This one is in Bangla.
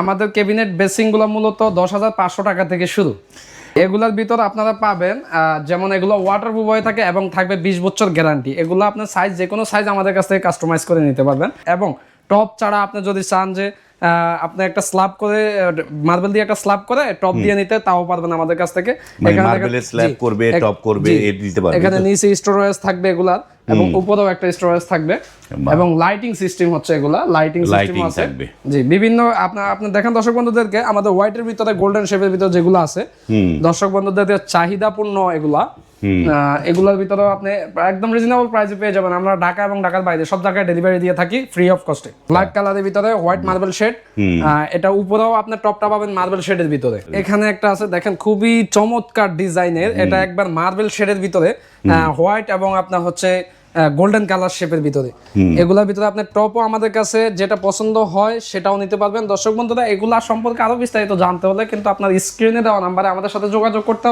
আমাদের ক্যাবিনেট বেসিং গুলো মূলত 10,500 টাকা থেকে শুরু। এগুলোর ভিতর আপনারা পাবেন যেমন এগুলো ওয়াটার প্রুফ হয়ে থাকে এবং থাকবে 20 বছর গ্যারান্টি। এগুলো আপনার সাইজ যে কোনো সাইজ আমাদের কাছ থেকে কাস্টমাইজ করে নিতে পারবেন। এবং টপ ছাড়া আপনি যদি চান যে আপনি একটা স্ল্যাব করে মার্বেল দিয়ে একটা স্ল্যাব করে টপ দিয়ে নিতে, তাও পারবেন আমাদের কাছ থেকে। এখানে মার্বেলের স্ল্যাব করবে, টপ করবে, এ দিতে পারবে। এখানে নিচে স্টোরেজ থাকবে এগুলার এবং উপরেও একটা স্টোরেজ থাকবে এবং লাইটিং সিস্টেম হচ্ছে এগুলা, লাইটিং সিস্টেম আছে। জি, বিভিন্ন আপনি দেখেন দর্শক বন্ধুদেরকে আমাদের হোয়াইটের ভিতরে গোল্ডেন শেপের ভিতরে যেগুলো আছে দর্শক বন্ধুদের চাহিদাপূর্ণ এগুলা, এগুলোর ভিতরে আপনি একদম রিজনেবল প্রাইসে পেয়ে যাবেন। আমরা ঢাকা এবং ঢাকার বাইরে সব জায়গায় ডেলিভারি দিয়ে থাকি ফ্রি অফ কস্টে। ব্ল্যাক কালারের ভিতরে হোয়াইট মার্বেল শেড, এটা উপরেও আপনি টপটা পাবেন মার্বেল শেডের ভিতরে। এখানে একটা আছে দেখেন খুবই চমৎকার ডিজাইনের, এটা একবার মার্বেল শেডের ভিতরে হোয়াইট এবং আপনার হচ্ছে গোল্ডেন কালার শেপের ভিতরে। এগুলোর ভিতরে আপনার টপও আমাদের কাছে যেটা পছন্দ হয় সেটাও নিতে পারবেন। দর্শক বন্ধুরা এগুলা সম্পর্কে আরো বিস্তারিত জানতে হলে কিন্তু আপনার স্ক্রিনে দেওয়া নাম্বারে আমাদের সাথে যোগাযোগ করতে